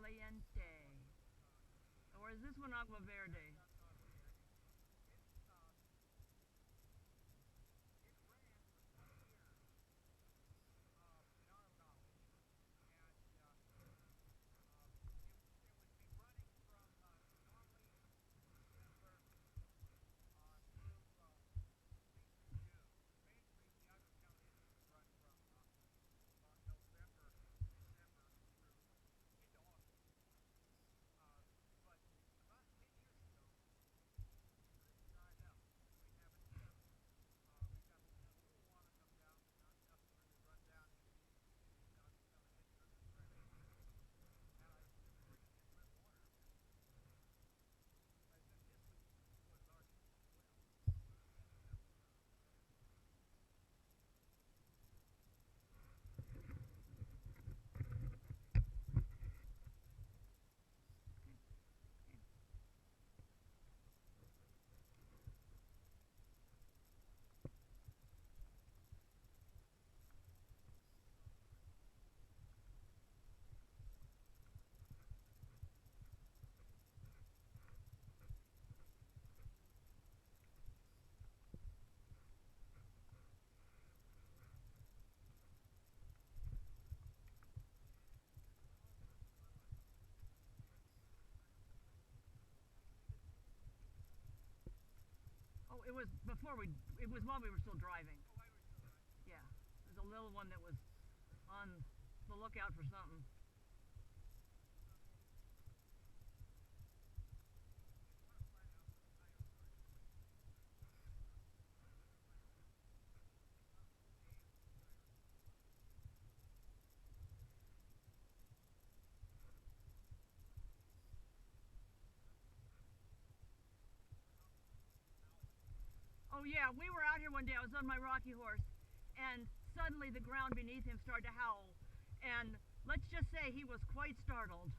Caliente. Or is this one Agua Verde? Oh, it was before we. It was while we were still driving. Yeah, there's a little one that was on the lookout for something. Oh yeah, we were out here one day. I was on my rocky horse, and suddenly the ground beneath him started to howl, and let's just say he was quite startled.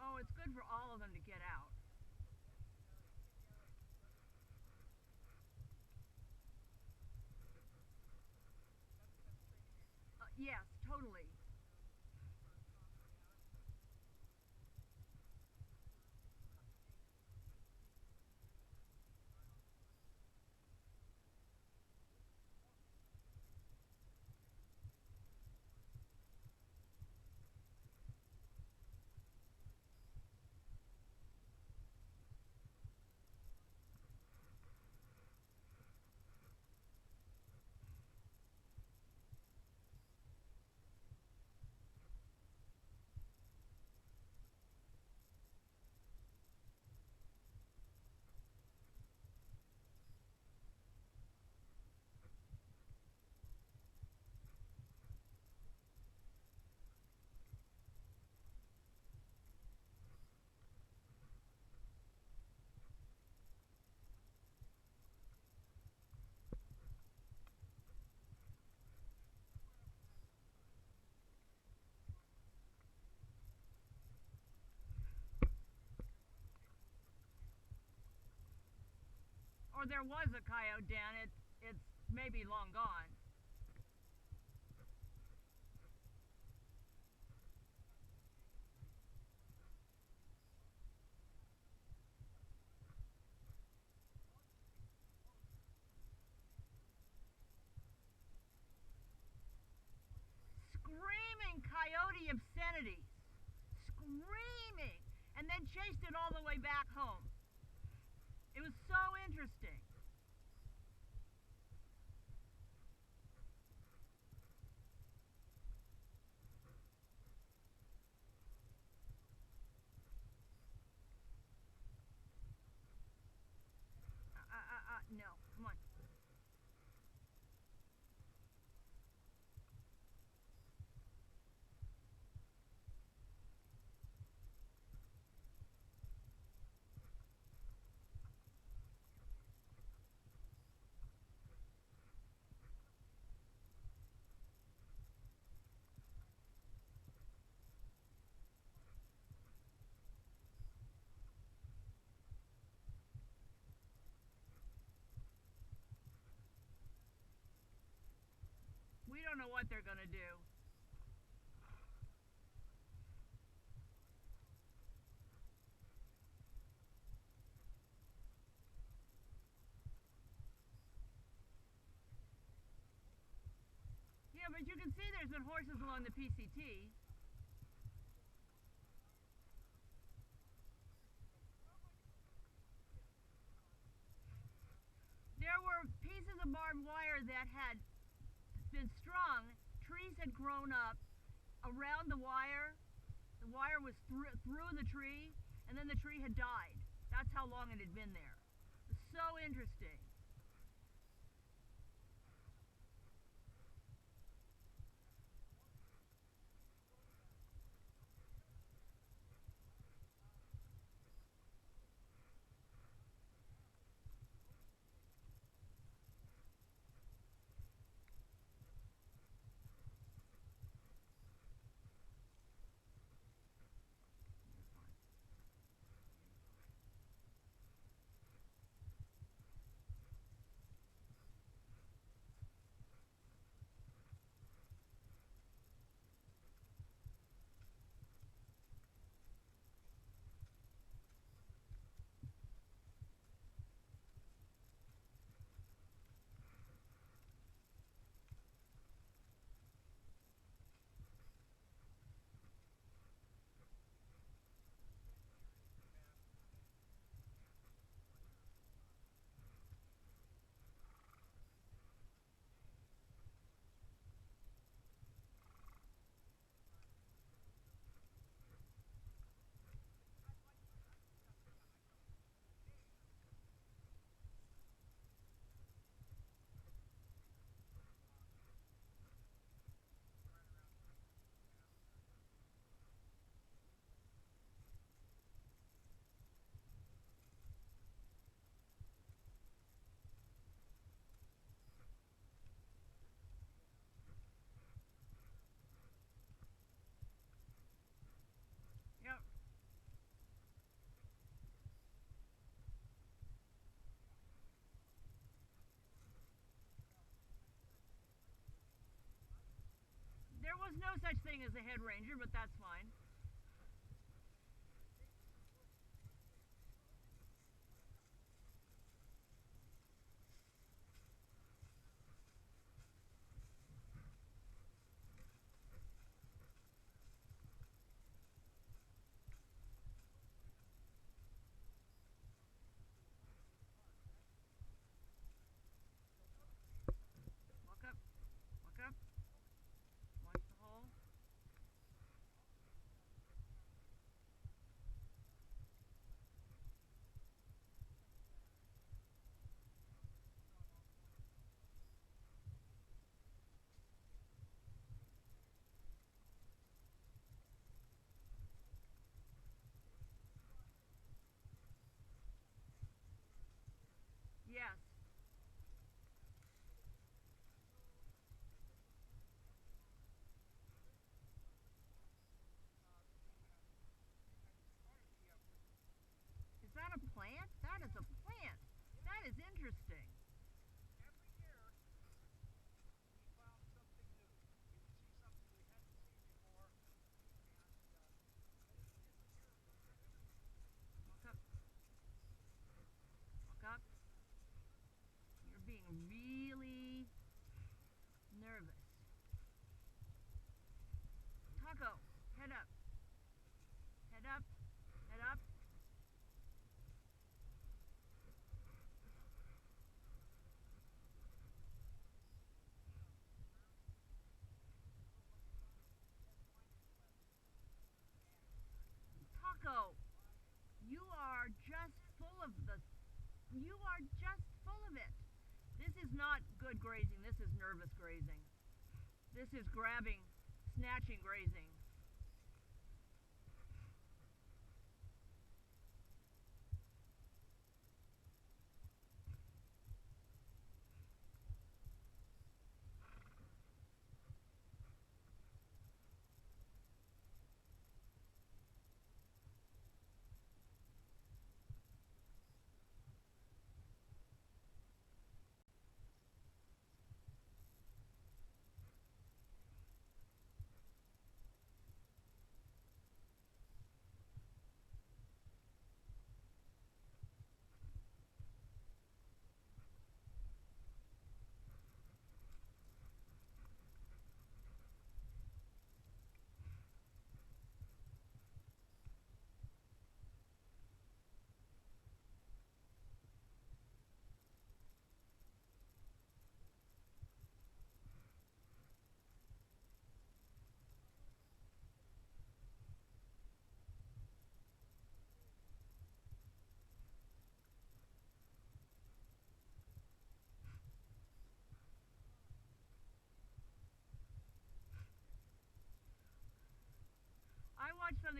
Oh, it's good for all of them to get out. Yes, totally. Or there was a coyote, Dan. It's maybe long gone. Screaming coyote obscenities. Screaming. And then chased it all the way back home. It was so interesting. No, come on. don't know what they're gonna do. Yeah, but you can see there's been horses along the PCT. There were pieces of barbed wire that had been strung. Trees had grown up around the wire. The wire was through the tree, and then the tree had died. That's how long it had been there. It's so interesting. Yep. There was no such thing as a head ranger, but that's fine. Walk up, walk up, watch the hole. Yes. Is that a plant? That is a plant. That is interesting. Walk up, walk up. You're being really nervous. Taco, head up, head up, head up. Taco, you are just full of you are just full of it. This is not good grazing. This is nervous grazing. This is grabbing, snatching grazing.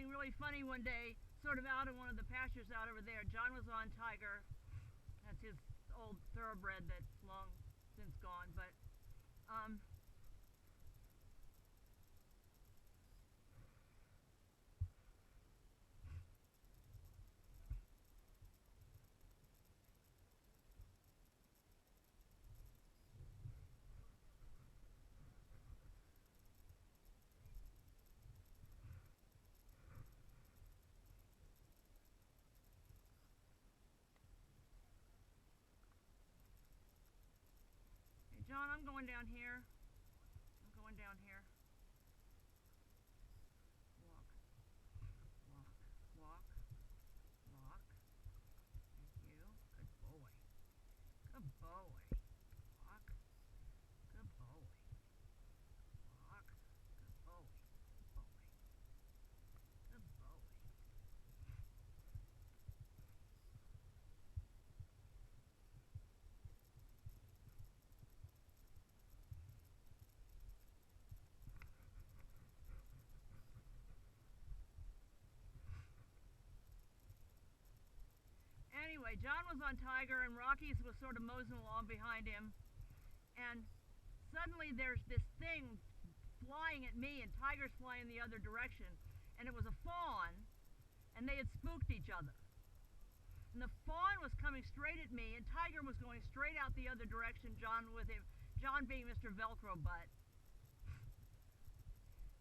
something really funny one day, sort of out in one of the pastures out over there. John was on Tiger. That's his old thoroughbred that's long since gone, but hey, John, I'm going down here. I'm going down here. Walk, walk, walk, walk. Thank you. Good boy. Good boy. Walk. Good boy. Walk. Good boy. Good boy. Good boy. Anyway, John was on Tiger and Rocky's was sort of moseying along behind him, and suddenly there's this thing flying at me and Tiger's flying the other direction, and it was a fawn, and they had spooked each other. And the fawn was coming straight at me, and Tiger was going straight out the other direction, John with him, John being Mr. Velcro Butt.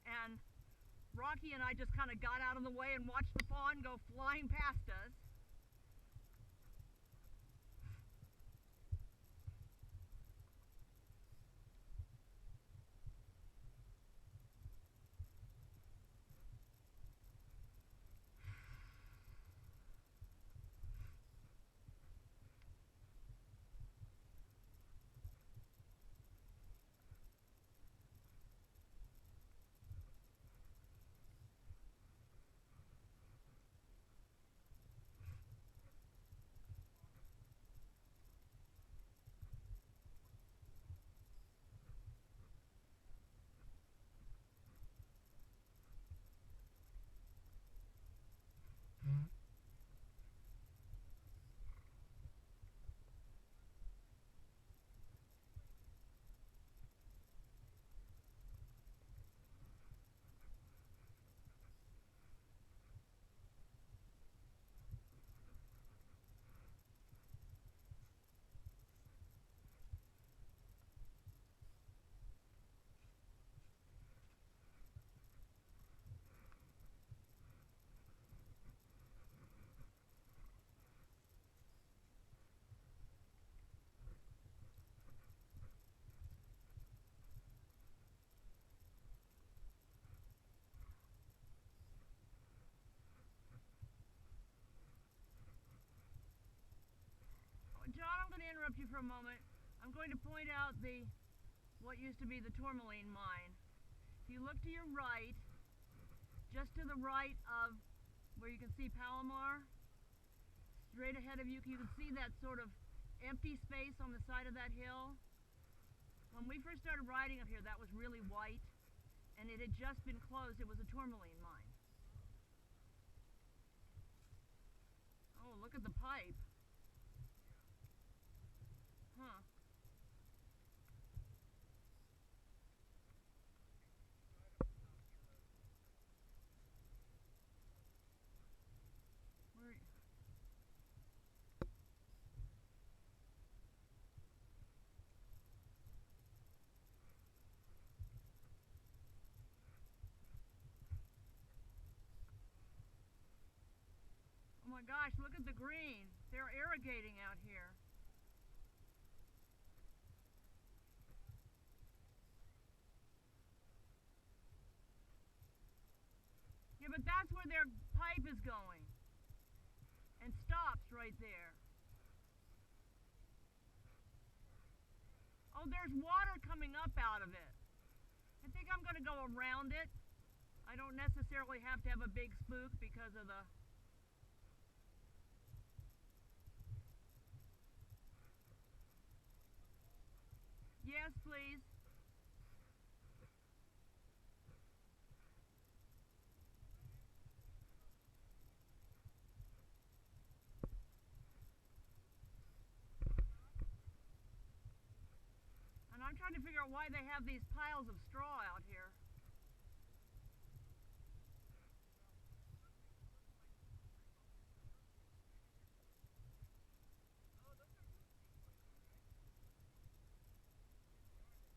And Rocky and I just kind of got out of the way and watched the fawn go flying past us. John, I'm going to interrupt you for a moment. I'm going to point out what used to be the tourmaline mine. If you look to your right, just to the right of where you can see Palomar, straight ahead of you, you can see that sort of empty space on the side of that hill. When we first started riding up here, that was really white, and it had just been closed. It was a tourmaline mine. Oh, look at the pipe. Huh. Where? Oh my gosh, look at the green. They're irrigating out here. Yeah, but that's where their pipe is going. And stops right there. Oh, there's water coming up out of it. I think I'm going to go around it. I don't necessarily have to have a big spook because of the... Yes, please. trying to figure out why they have these piles of straw out here.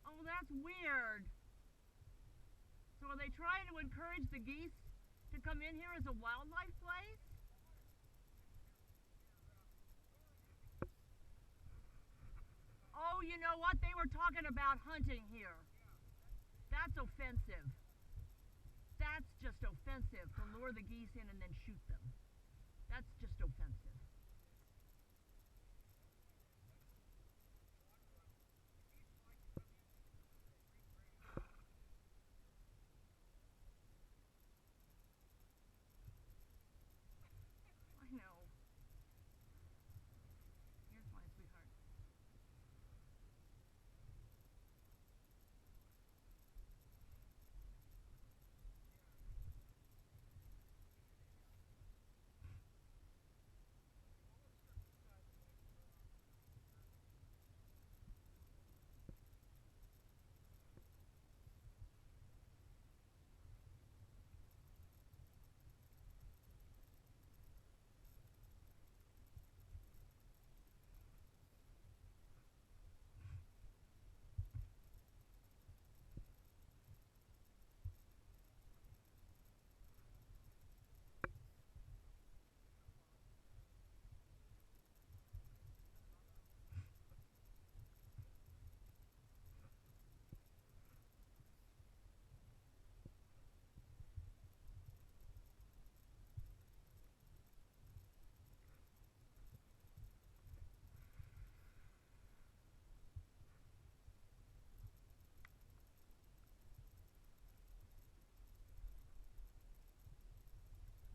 Oh, that's weird. So are they trying to encourage the geese to come in here as a wildlife place? Oh, you know what? They were talking about hunting here. That's offensive. That's just offensive to lure the geese in and then shoot them. That's just offensive. I know. You're fine, sweetheart.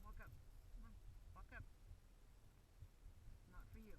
Walk up. Come on. Walk up. Not for you.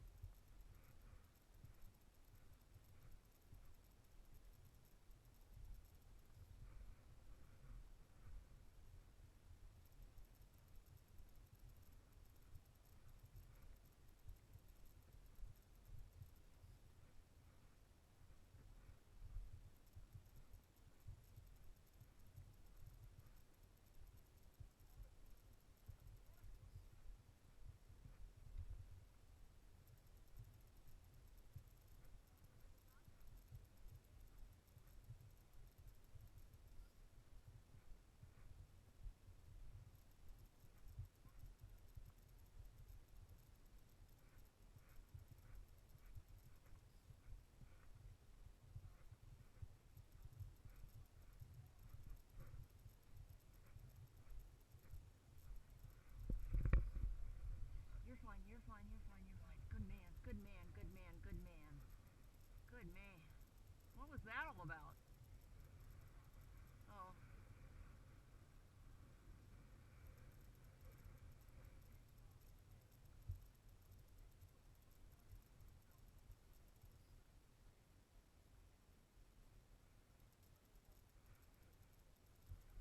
You're fine, you're fine, you're fine, you're fine. Good man, good man, good man, good man. Good man. What was that all about? Oh.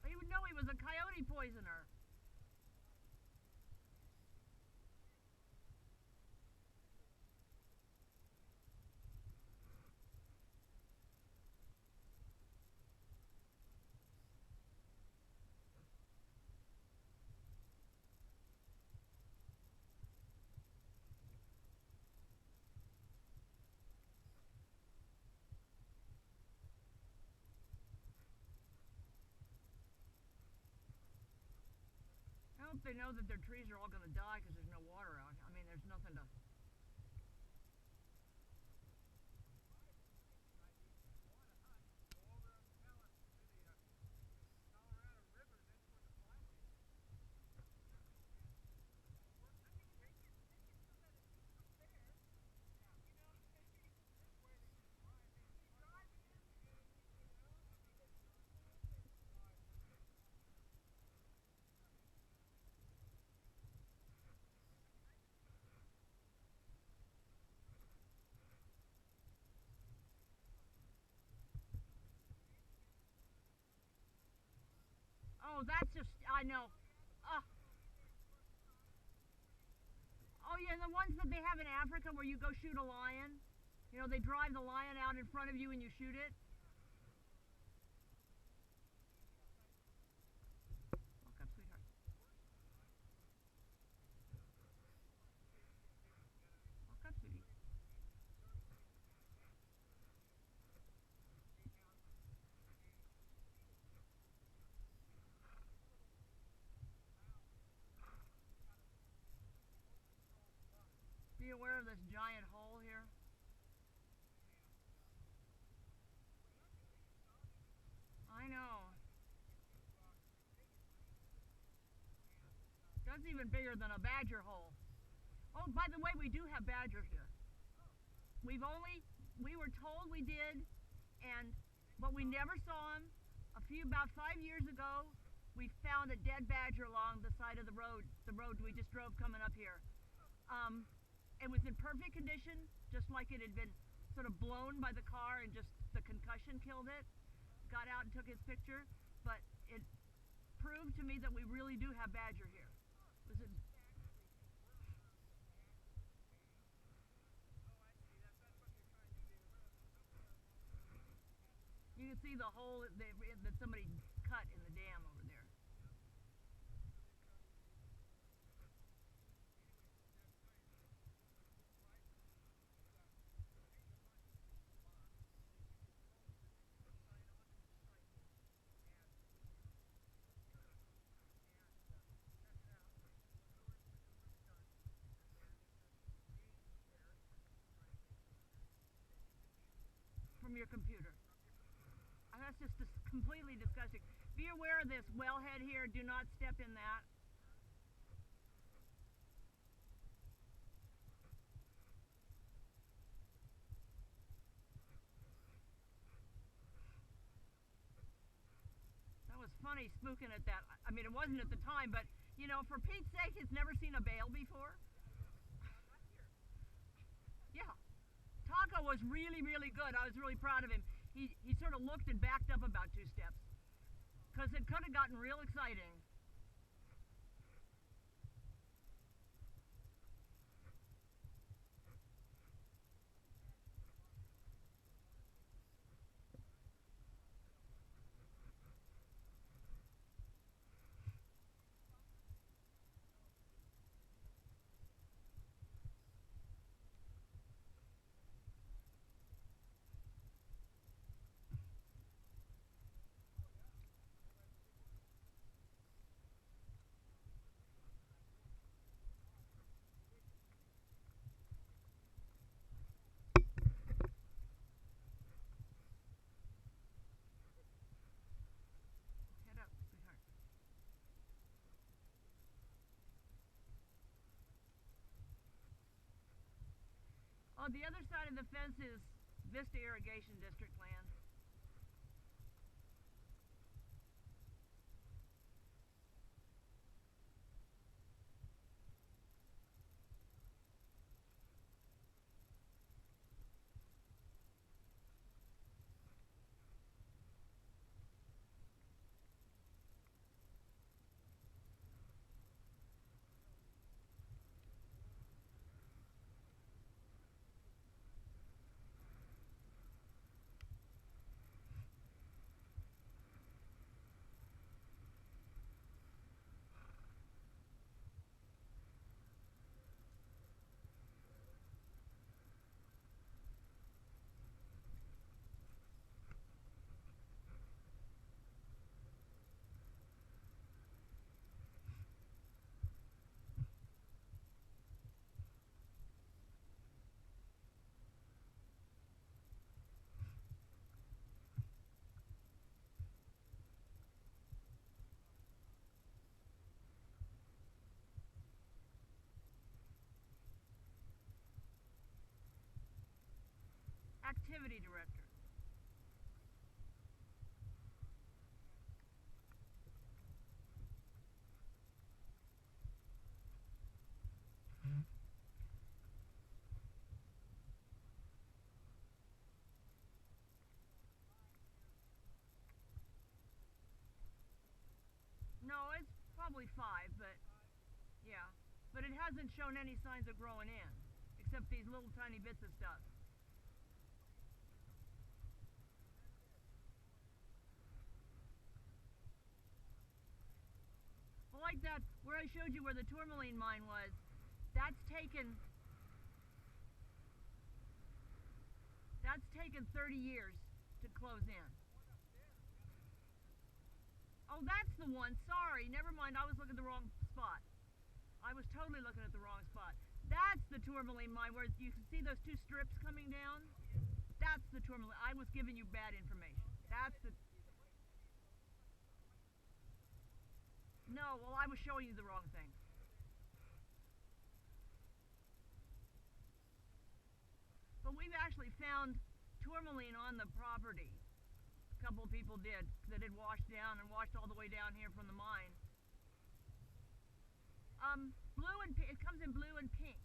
He would know he was a coyote poisoner. I hope they know that their trees are all going to die because there's no water out. I mean, there's nothing to. Oh, that's just, I know. Uh, oh, yeah, and the ones that they have in Africa where you go shoot a lion. You know, they drive the lion out in front of you and you shoot it. this giant hole here? I know. That's even bigger than a badger hole. Oh, by the way, we do have badgers here. We were told we did, but we never saw them. About 5 years ago, we found a dead badger along the side of the road we just drove coming up here. It was in perfect condition, just like it had been sort of blown by the car and just the concussion killed it. Got out and took his picture, but it proved to me that we really do have badger here. Was it? You can see the hole that somebody cut in the dam over there. From your computer. That's just completely disgusting. Be aware of this wellhead here. Do not step in that. That was funny spooking at that. I mean, it wasn't at the time, but you know, for Pete's sake, it's never seen a bale before. Yeah. Taco was really, really good. I was really proud of him. He sort of looked and backed up about 2 steps because it could have gotten real exciting. Head up, sweetheart. On the other side of the fence is Vista Irrigation District land. Activity director. No, it's probably 5, but yeah. But it hasn't shown any signs of growing in, except these little tiny bits of stuff. Well, like that, where I showed you where the tourmaline mine was, that's taken 30 years to close in. Oh, that's the one. Sorry, never mind. I was looking at the wrong spot. I was totally looking at the wrong spot. That's the tourmaline mine where you can see those two strips coming down. That's the tourmaline. I was giving you bad information. That's the... No, well, I was showing you the wrong thing. But we've actually found tourmaline on the property. A couple of people did that had washed down and washed all the way down here from the mine. Blue and it comes in blue and pink,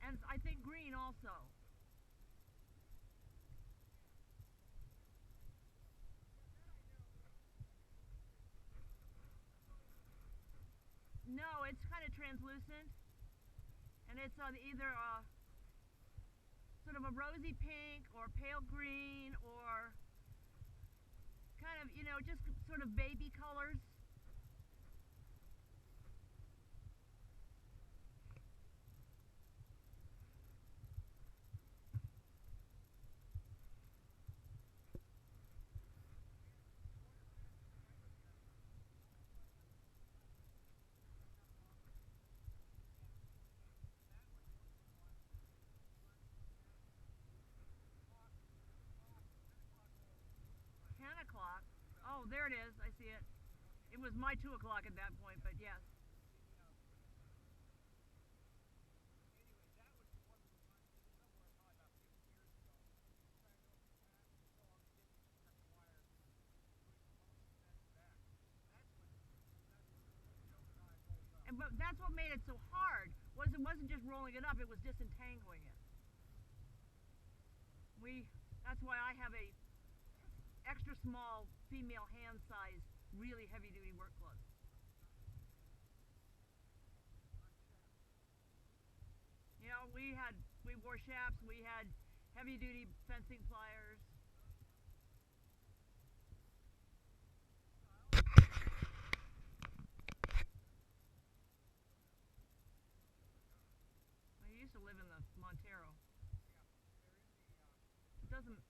and I think green also. No, it's kind of translucent, and it's either sort of a rosy pink or pale green or kind of, you know, just sort of baby colors. O'clock. Oh, there it is. I see it. It was my 2 o'clock at that point, but yes. And but that's what made it so hard. It wasn't just rolling it up; it was disentangling it. That's why I have a extra small female hand size, really heavy duty work gloves. You know, we wore chaps, we had heavy duty fencing pliers. I used to live in the Montero.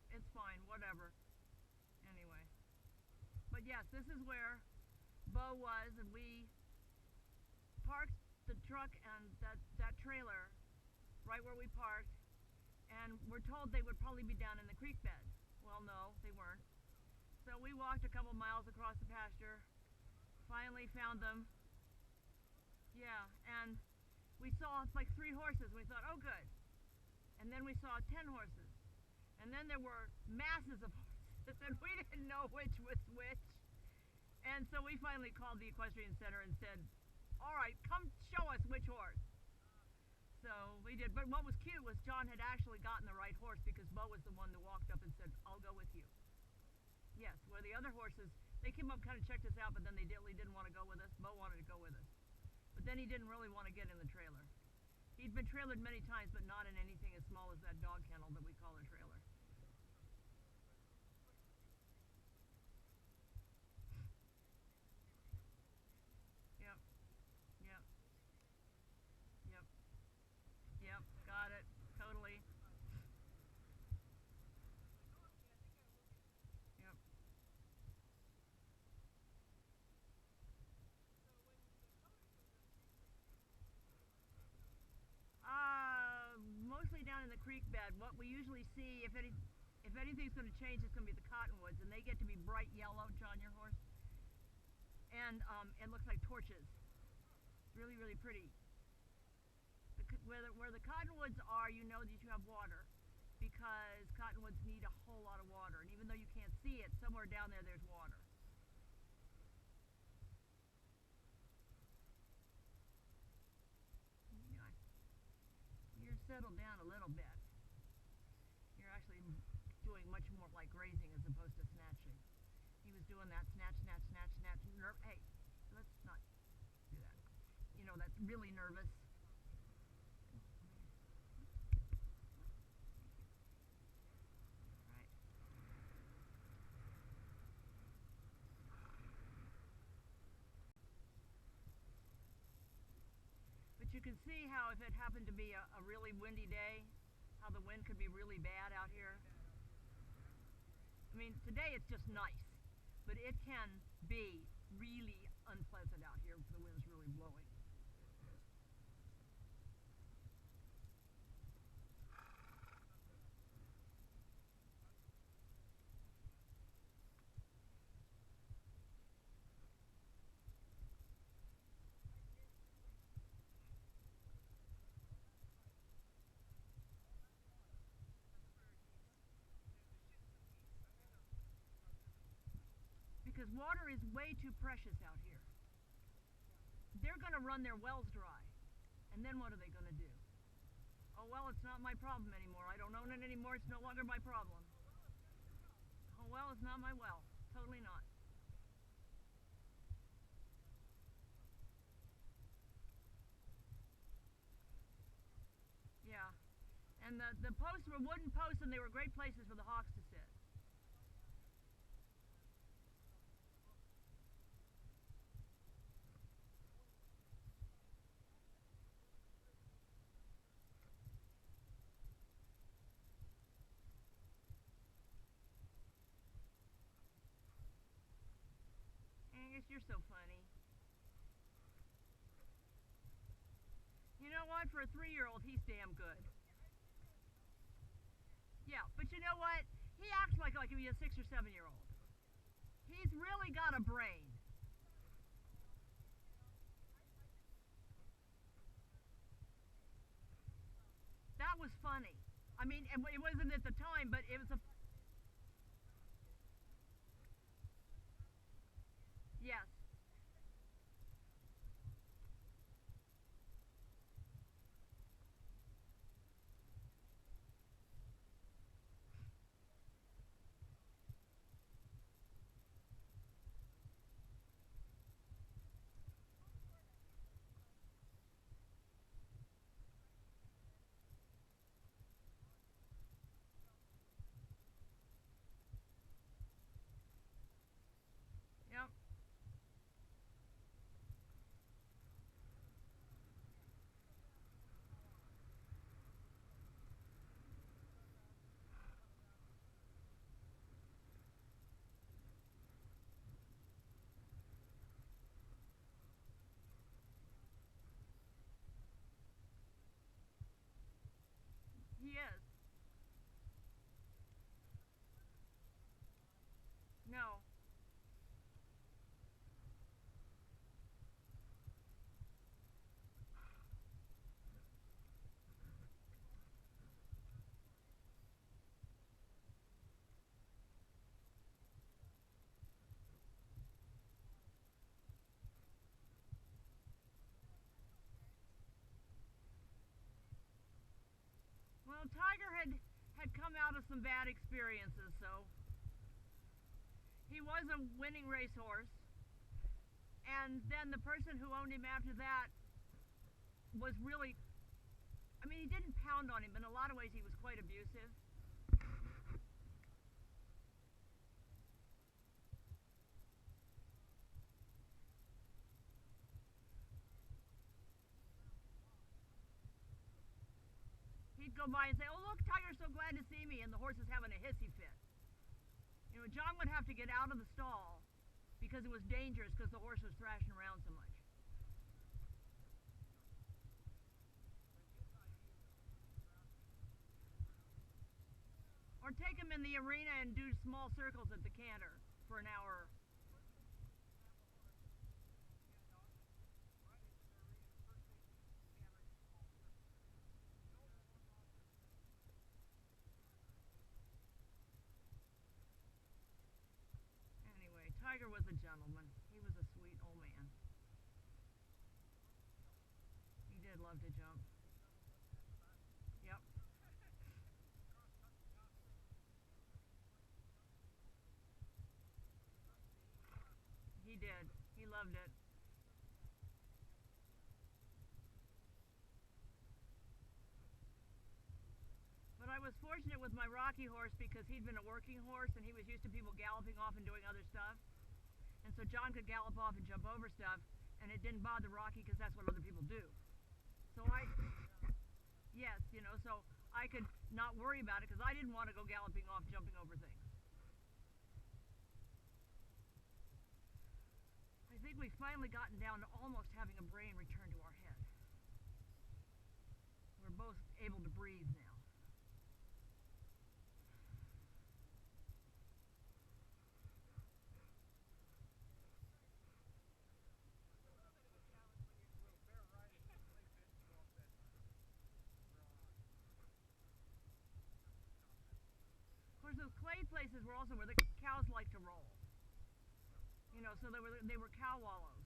It's fine, whatever. Anyway. But yes, this is where Bo was, and we parked the truck and that trailer right where we parked, and we're told they would probably be down in the creek bed. Well, no, they weren't. So we walked a couple miles across the pasture, finally found them. Yeah, and we saw like 3 horses, and we thought, oh good. And then we saw 10 horses. And then there were masses of horses, and we didn't know which was which. And so we finally called the equestrian center and said, all right, come show us which horse. So we did. But what was cute was John had actually gotten the right horse, because Bo was the one that walked up and said, I'll go with you. Yes, where the other horses, they came up, kind of checked us out, but then they really didn't want to go with us. Bo wanted to go with us. But then he didn't really want to get in the trailer. He'd been trailered many times, but not in anything as small as that dog kennel that we call a trailer. Yep. Yep. Yep. Yep. Got it. Totally. Yep. Mostly down in the creek bed. What we usually see, if anything's going to change, it's going to be the cottonwoods, and they get to be bright yellow. John, your horse, and it looks like torches. Really, really pretty. Where the cottonwoods are, you know that you have water, because cottonwoods need a whole lot of water, and even though you can't see it, somewhere down there there's water. You're settled down a little bit. You're actually doing much more like grazing as opposed to snatching. He was doing that snatch, snatch, snatch, snatch. Hey, let's not do that. You know, that's really nervous. Right. But you can see how if it happened to be a really windy day, how the wind could be really bad out here. I mean, today it's just nice, but it can be really unpleasant out here if the wind's really blowing. water is way too precious out here. They're going to run their wells dry. And then what are they going to do? Oh, well, it's not my problem anymore. I don't own it anymore. It's no longer my problem. Oh, well, it's not my well. Totally not. Yeah. And the posts were wooden posts, and they were great places for the hawks to sit. Angus, you're so funny. You know what? For a 3-year-old, he's damn good. Yeah, but you know what? He acts like he's a 6 or 7-year-old. He's really got a brain. That was funny. I mean, it wasn't at the time, but it was a... Yes. Yep. He is. No. Well, Tiger had come out of some bad experiences, so he was a winning racehorse. And then the person who owned him after that was really, I mean, he didn't pound on him, but in a lot of ways he was quite abusive. He'd go by and say, "Oh, look, Tiger's so glad to see me," and the horse is having a hissy fit. You know, John would have to get out of the stall because it was dangerous because the horse was thrashing around so much. Or take him in the arena and do small circles at the canter for an hour. Anyway, Tiger was a gentleman. He was a sweet old man. He did love to jump. Yep. He did. He loved it. But I was fortunate with my Rocky horse because he'd been a working horse and he was used to people galloping off and doing other stuff. And so John could gallop off and jump over stuff, and it didn't bother Rocky because that's what other people do. So yes, you know, so I could not worry about it because I didn't want to go galloping off, jumping over things. I think we've finally gotten down to almost having a brain return to our head. We're both able to breathe now. Of course, those clay places were also where the cows like to roll. So they were cow wallows.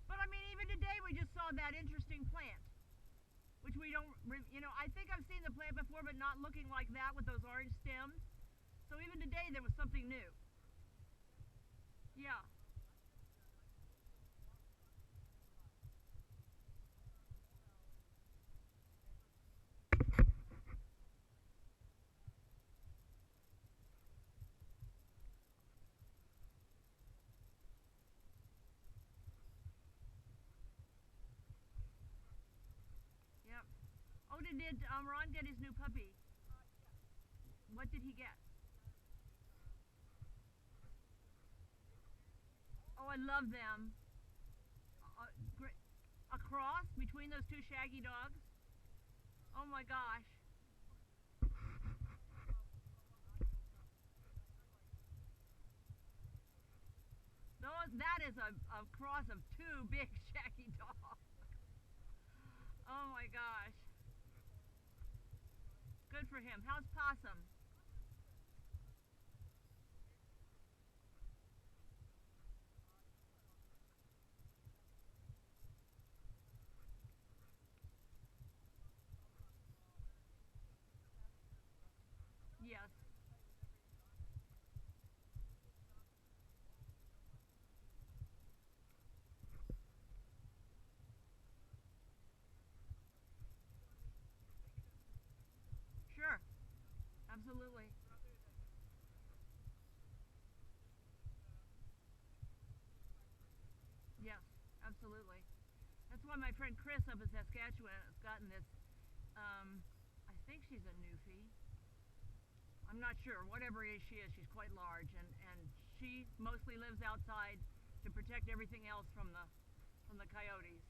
But I mean, even today we just saw that interesting plant, which we don't, I think I've seen the plant before, but not looking like that with those orange stems. So even today there was something new. Yeah. Yep. Oh, did Ron get his new puppy? What did he get? Oh, I love them. Great. A cross between those two shaggy dogs? Oh my gosh. That is a cross of two big shaggy dogs. Oh my gosh. Good for him. How's Possum? Yes. Sure. Absolutely. Yes. Absolutely. That's why my friend Chris up in Saskatchewan has gotten this. I think she's a Newfie. I'm not sure. Whatever it is she is, she's quite large, and she mostly lives outside to protect everything else from the coyotes.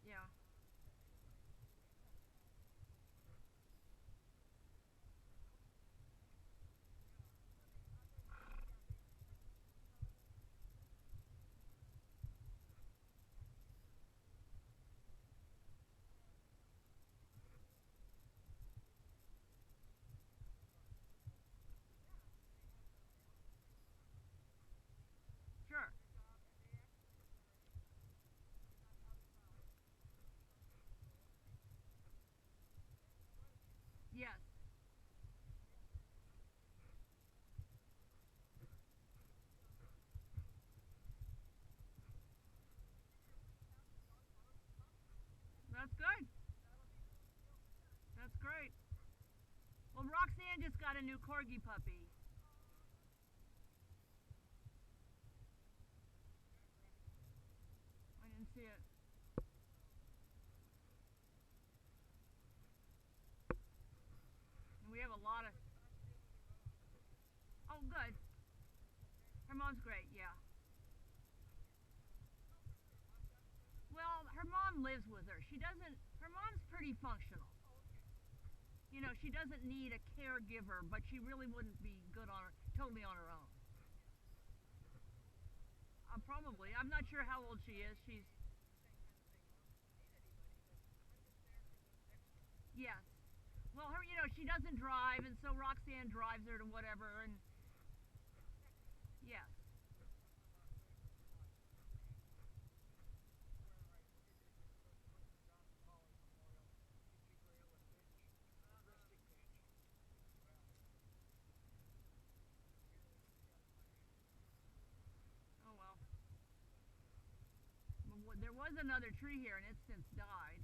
Yeah. Sure. Yes. That's good. That's great. Well, Roxanne just got a new corgi puppy. I didn't see it. And we have a lot of. Oh, good. Her mom's great. Yeah. Well, her mom lives with her. She doesn't. Her mom's pretty functional. She doesn't need a caregiver, but she really wouldn't be good totally on her own. Probably. I'm not sure how old she is. She's. Yes. Well, she doesn't drive, and so Roxanne drives her to whatever, and yes. Oh well. There was another tree here, and it's since died.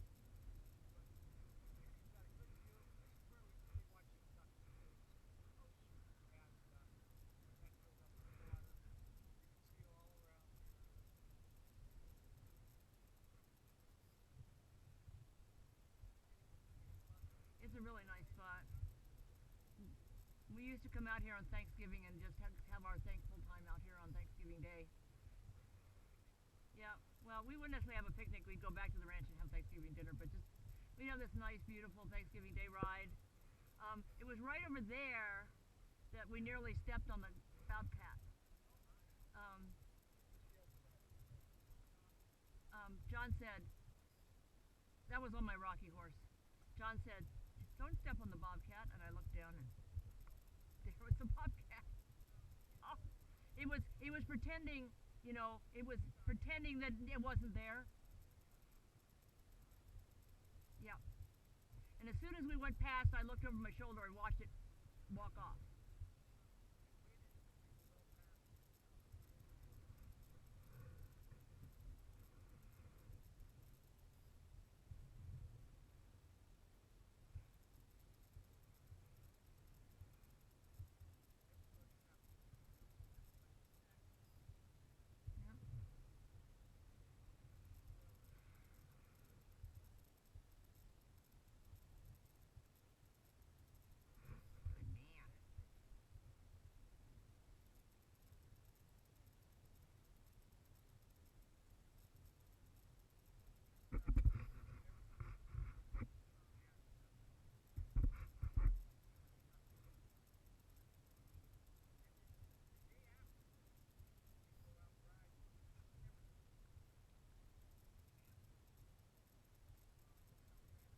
It's a really nice spot. We used to come out here on Thanksgiving and just have our thankful time out here on Thanksgiving Day. well, we wouldn't necessarily have a picnic. We'd go back to the ranch and have Thanksgiving dinner, but just we'd have this nice, beautiful Thanksgiving Day ride. It was right over there that we nearly stepped on the bobcat. Um, John said, that was on my rocky horse. John said, don't step on the bobcat, and I looked down and there was the bobcat. Oh, it was pretending, it was pretending that it wasn't there. Yeah. And as soon as we went past, I looked over my shoulder and watched it walk off.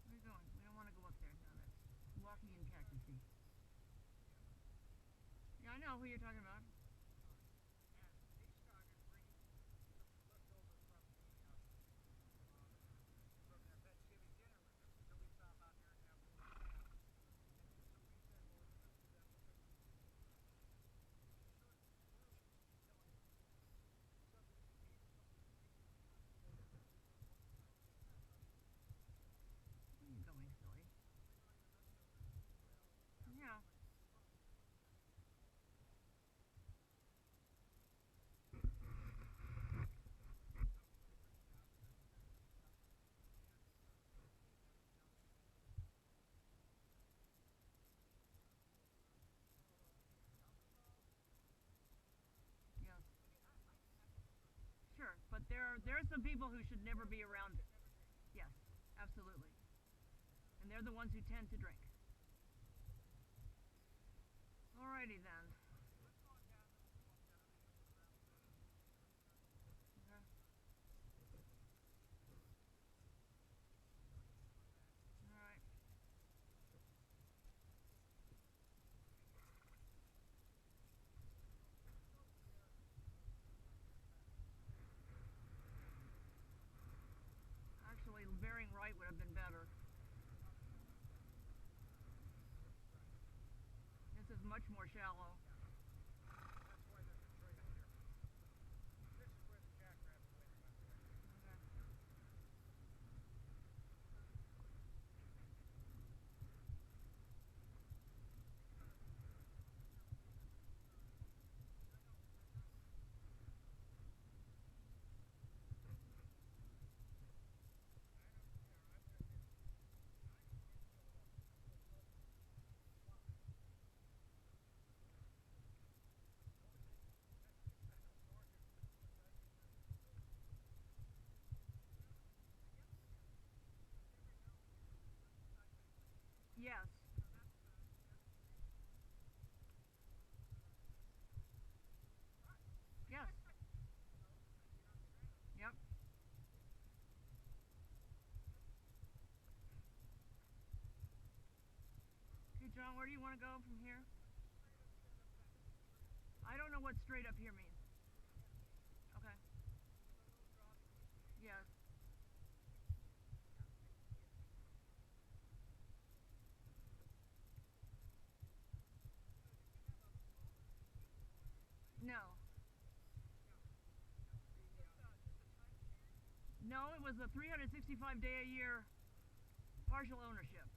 Where are you going? We don't want to go up there. No, that's walking in cactusy. Yeah, I know who you're talking about. Where are you going, silly? Yeah. Yes. Sure, but there are some people who should never be around. Yes, absolutely. And they're the ones who tend to drink. Alrighty then. Okay. All right. Actually, bearing right would have been better. This is much more shallow. Okay. Yes. Yes. Yep. Okay, John, where do you want to go from here? I don't know what straight up here means. Okay. Yes. No. No, it was a 365 day a year partial ownership.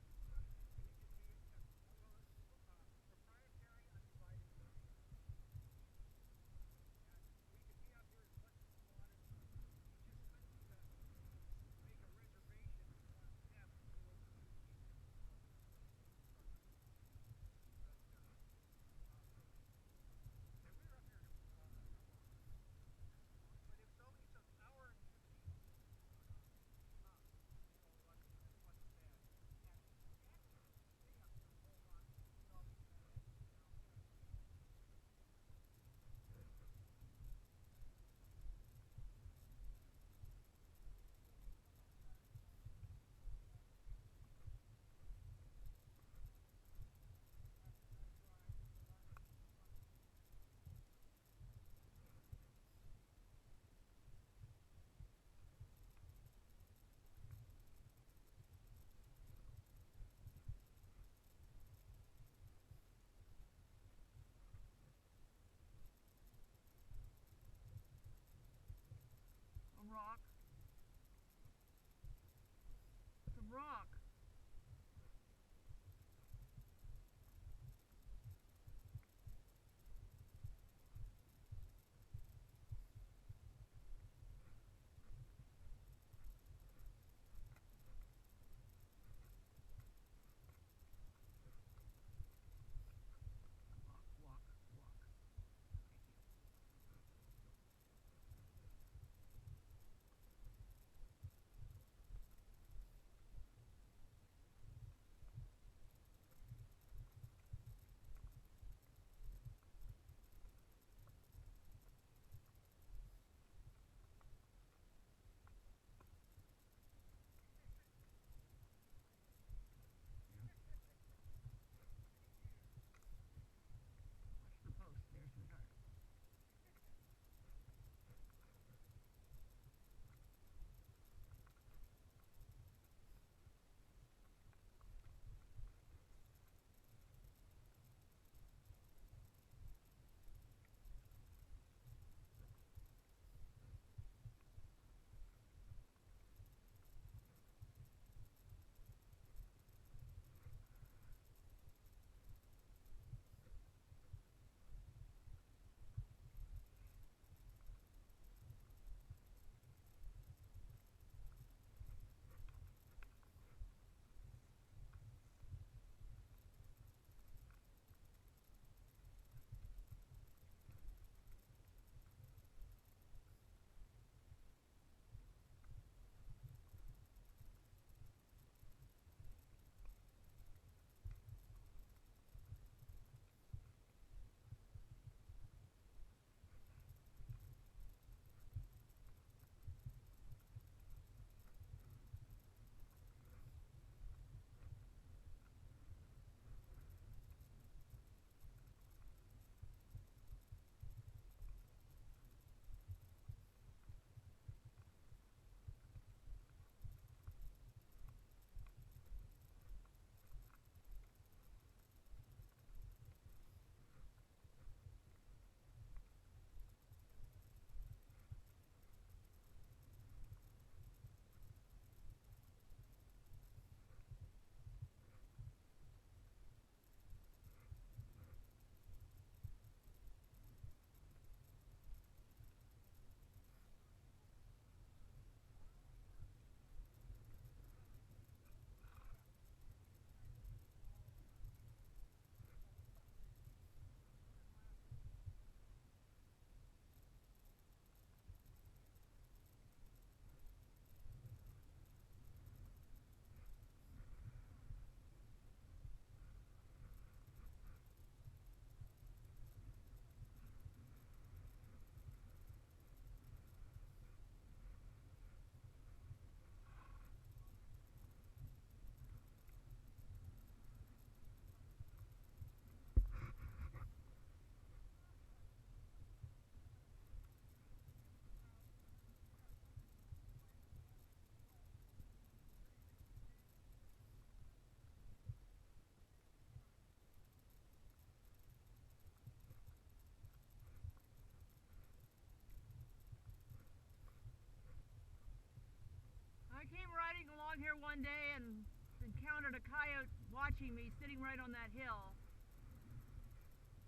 watching me sitting right on that hill.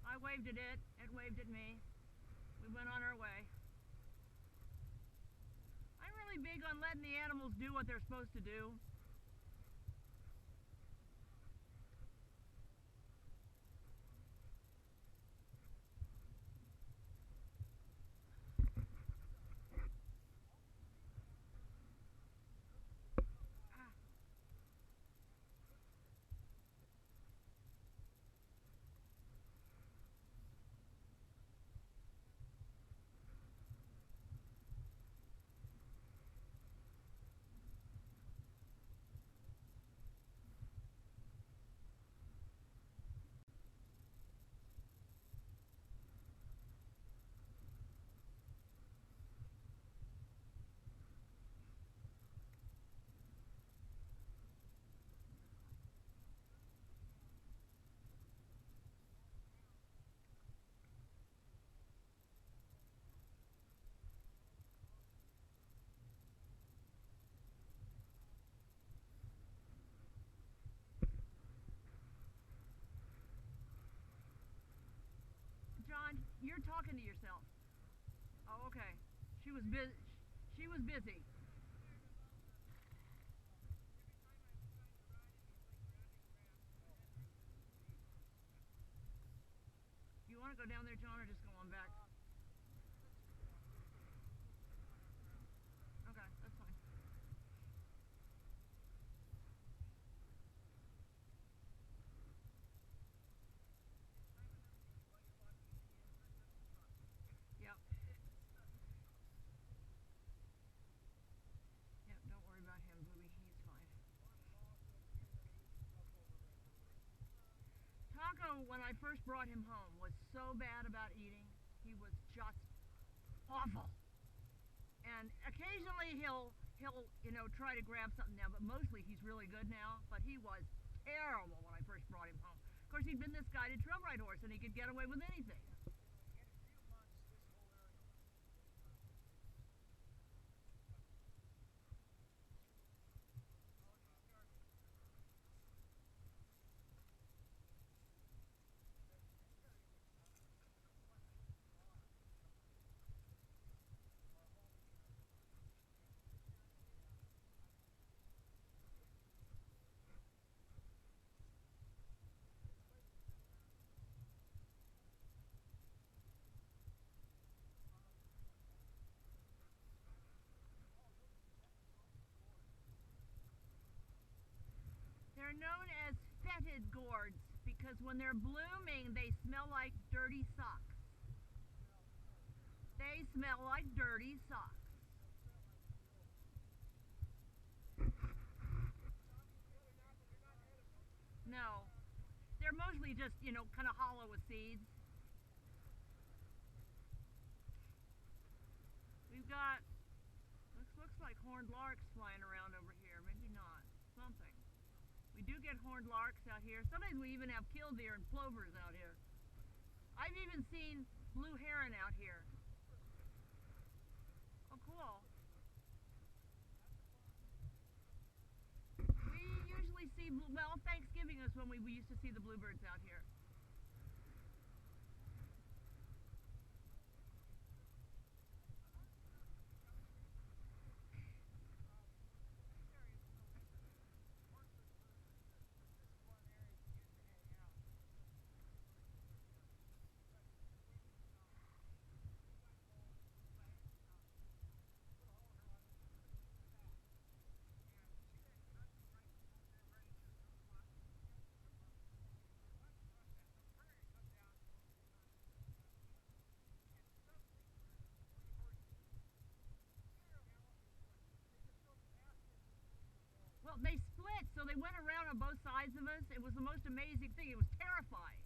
I waved at it, it waved at me. We went on our way. I'm really big on letting the animals do what they're supposed to do. John, you're talking to yourself. Oh, okay. She was busy. She was busy. You want to go down there, John, or just go on back? Okay, that's fine. Yep. Yep, don't worry about him, Booby. He's fine. Taco, when I first brought him home, was so bad about eating. He was just awful. And occasionally he'll try to grab something now, but mostly he's really good now. But he was terrible when I first brought him home. Of course, he'd been this guided trail ride horse, and he could get away with anything. They're known as fetid gourds because when they're blooming, they smell like dirty socks. They smell like dirty socks. No, they're mostly just, kind of hollow with seeds. We've got, looks like horned larks flying around over here. Maybe not. Something. We do get horned larks out here. Sometimes we even have killdeer and plovers out here. I've even seen blue heron out here. Oh, cool. We usually see, Thanksgiving is when we used to see the bluebirds out here. Well, they split, so they went around on both sides of us. It was the most amazing thing. It was terrifying.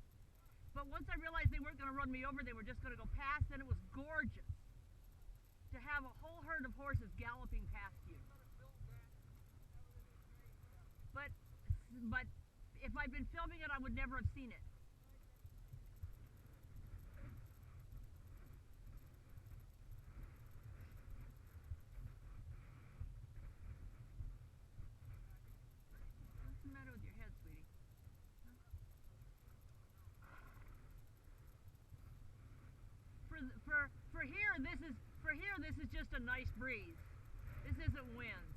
But once I realized they weren't going to run me over, they were just going to go past, and it was gorgeous to have a whole herd of horses galloping past you. But if I'd been filming it, I would never have seen it. What's the matter with your head, sweetie? this is just a nice breeze. This isn't wind.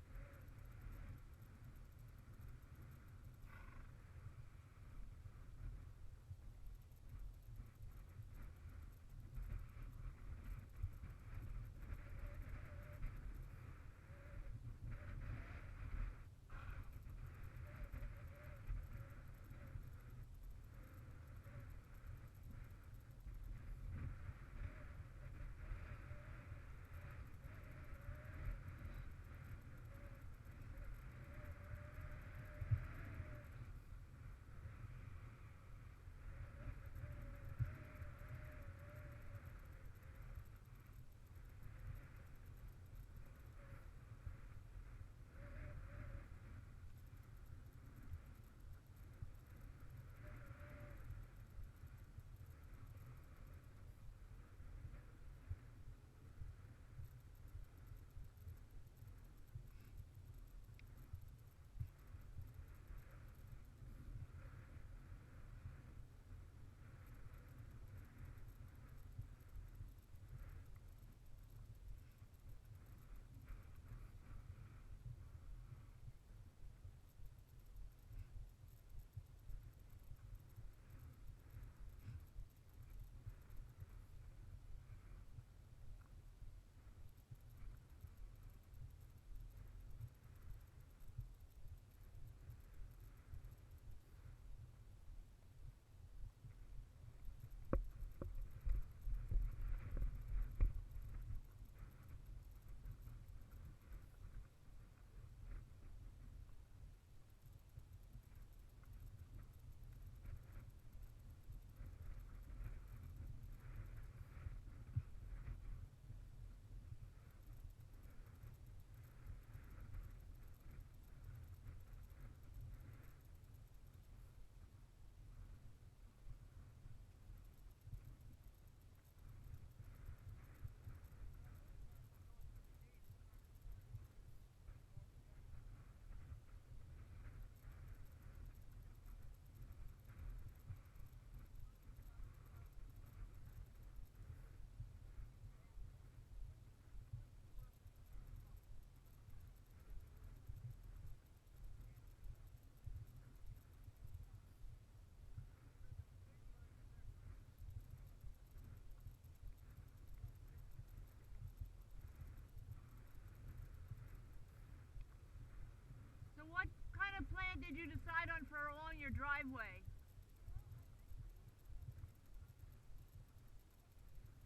What kind of plant did you decide on for along your driveway?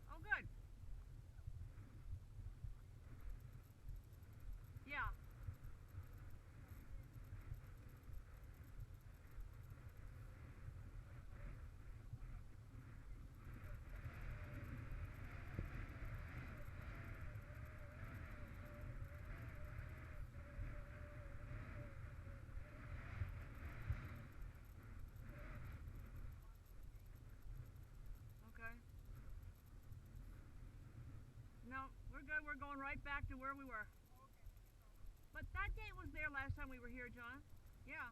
Oh, good. Yeah. Okay. No, we're good. We're going right back to where we were. But that gate was there last time we were here, John. Yeah.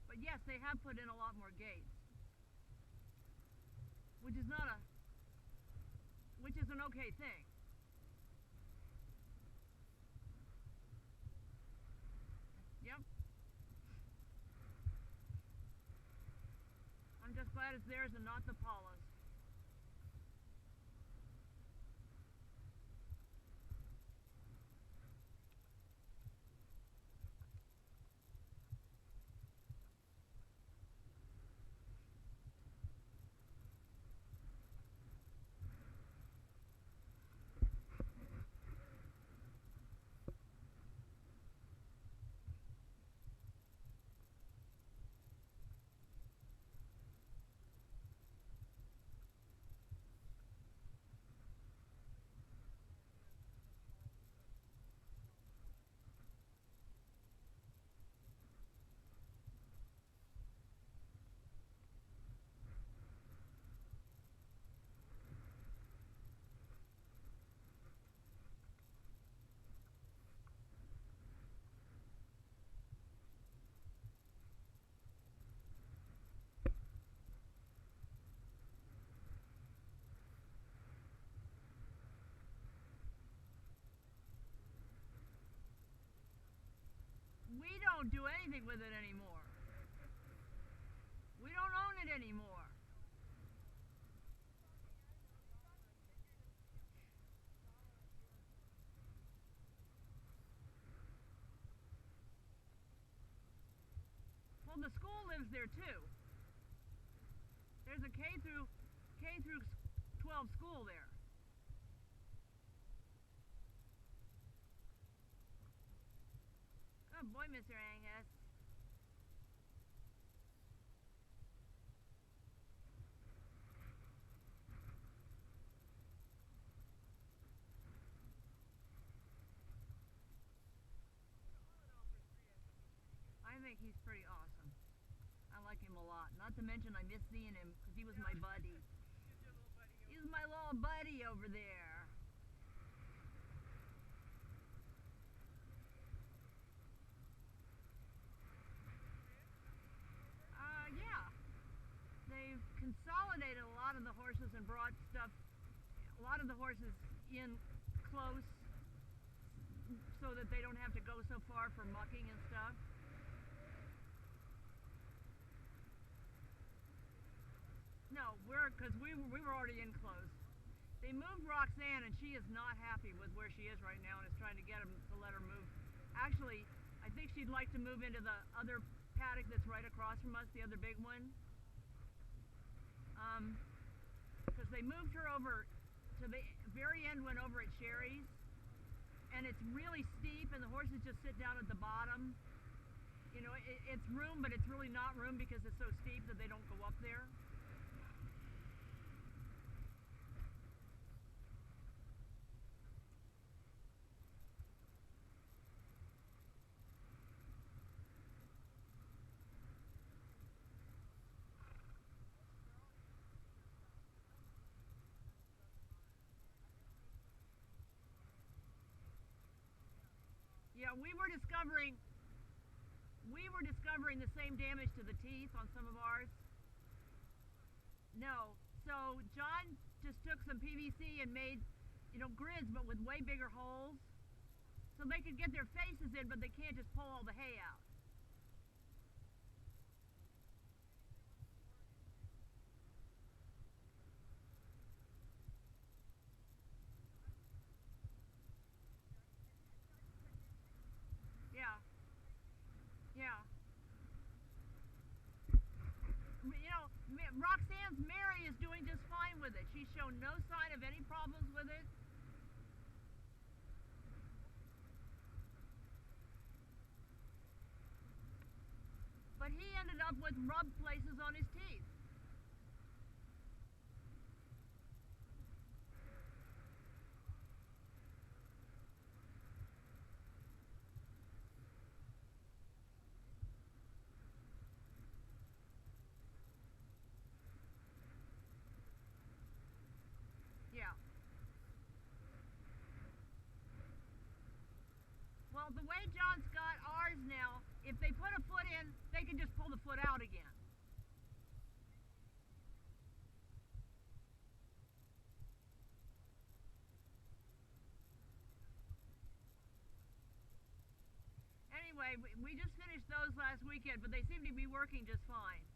But yes, they have put in a lot more gates. Which is an okay thing. Yep. I'm just glad it's theirs and not the Paula's. don't do anything with it anymore. We don't own it anymore. Well, the school lives there too. There's a K through 12 school there. Good boy, Mr. Angus. I think he's pretty awesome. I like him a lot. Not to mention I miss seeing him because he was my buddy. He's my little buddy over there. Yeah. They've consolidated a lot of the horses and brought a lot of the horses in close so that they don't have to go so far for mucking and stuff. No, because we were already in close. They moved Roxanne, and she is not happy with where she is right now, and is trying to get them to let her move. Actually, I think she'd like to move into the other paddock that's right across from us, the other big one. Because they moved her over to the very end, went over at Sherry's, and it's really steep, and the horses just sit down at the bottom. You know, it's room, but it's really not room because it's so steep that they don't go up there. Yeah, we were discovering the same damage to the teeth on some of ours. No, so John just took some PVC and made, grids, but with way bigger holes, so they could get their faces in, but they can't just pull all the hay out. Yeah. Yeah. Roxanne's Mary is doing just fine with it. She's shown no sign of any problems with it. But he ended up with rubbed places on his teeth. Yeah. Well, the way John's got ours now, if they put a foot in, they can just pull the foot out again. Anyway, we just finished those last weekend, but they seem to be working just fine.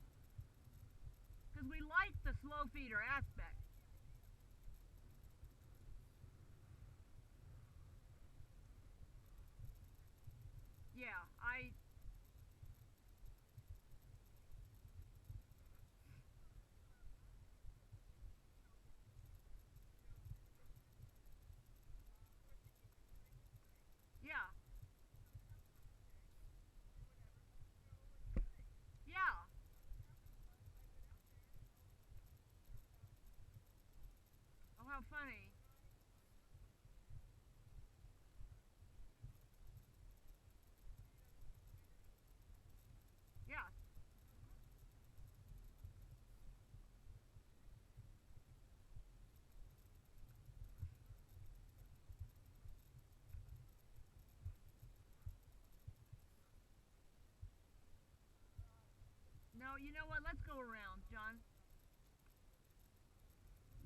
Because we like the slow feeder aspect. Yeah, yeah, yeah. Oh, how funny. Yeah. No, you know what? Let's go around, John.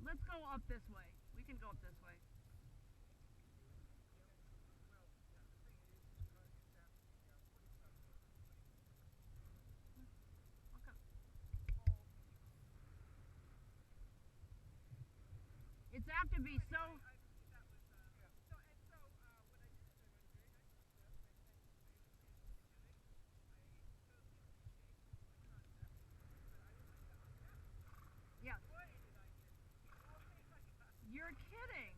Let's go up this way. We can go up this way. have to be so. Yeah. You're kidding.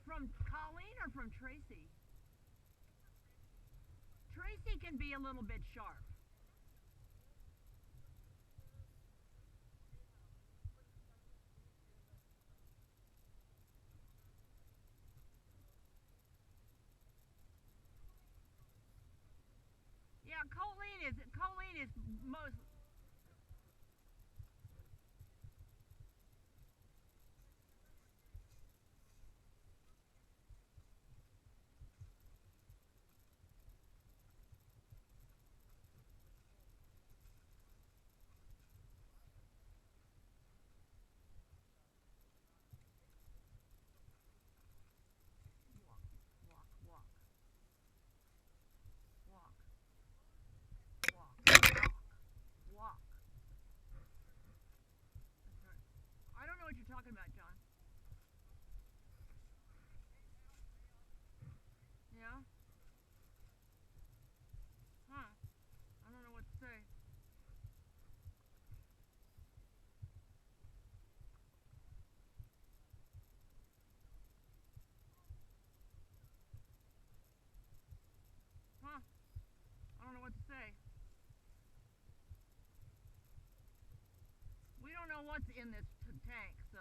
From Colleen or from Tracy? Tracy can be a little bit sharp. Yeah, Colleen is most. Walk, walk, walk, walk, walk, walk, walk. That's right. I don't know what you're talking about, John. Yeah? Huh? I don't know what to say. Huh? I don't know what to say. We don't know what's in this tank, so.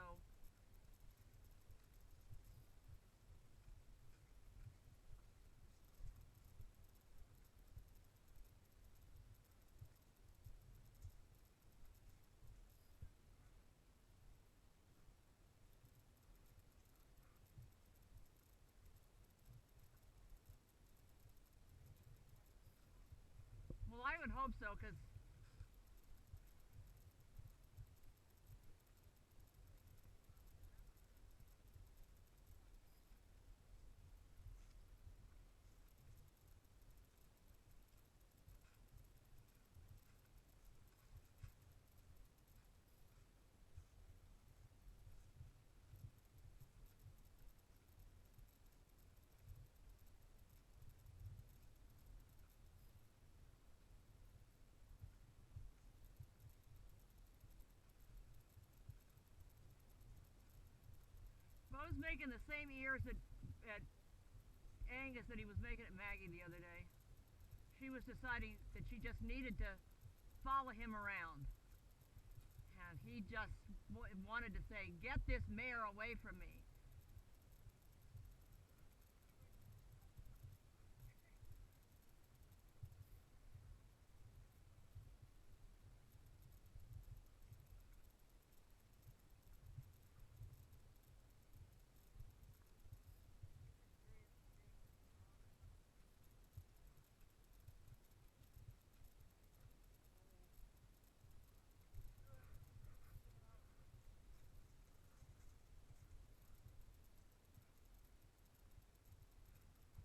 Well, I would hope so, because. Bo's making the same ears at Angus that he was making at Maggie the other day. She was deciding that she just needed to follow him around. And he just wanted to say, "Get this mare away from me."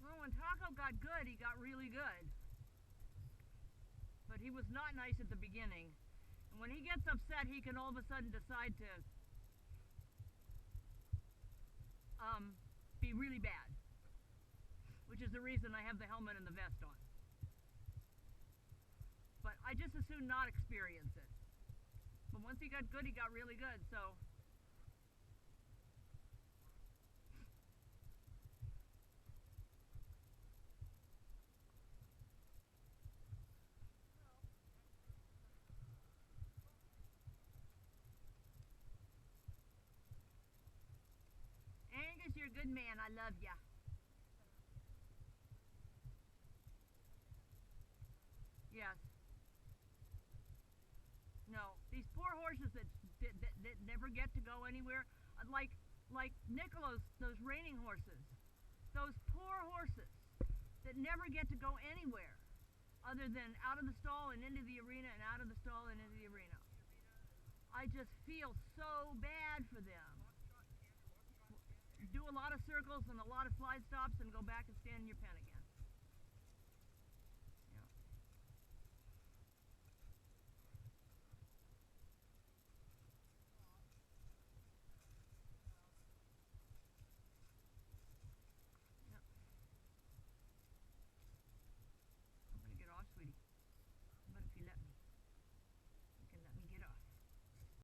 Well, when Taco got good, he got really good. But he was not nice at the beginning. And when he gets upset, he can all of a sudden decide to be really bad. Which is the reason I have the helmet and the vest on. But I just as soon not experience it. But once he got good, he got really good, so. Angus, you're a good man. I love ya. Yes. No, these poor horses that never get to go anywhere, like Nicholas, those reining horses, those poor horses that never get to go anywhere other than out of the stall and into the arena and out of the stall and into the arena. I just feel so bad for them. Do a lot of circles and a lot of slide stops and go back and stand in your pen again.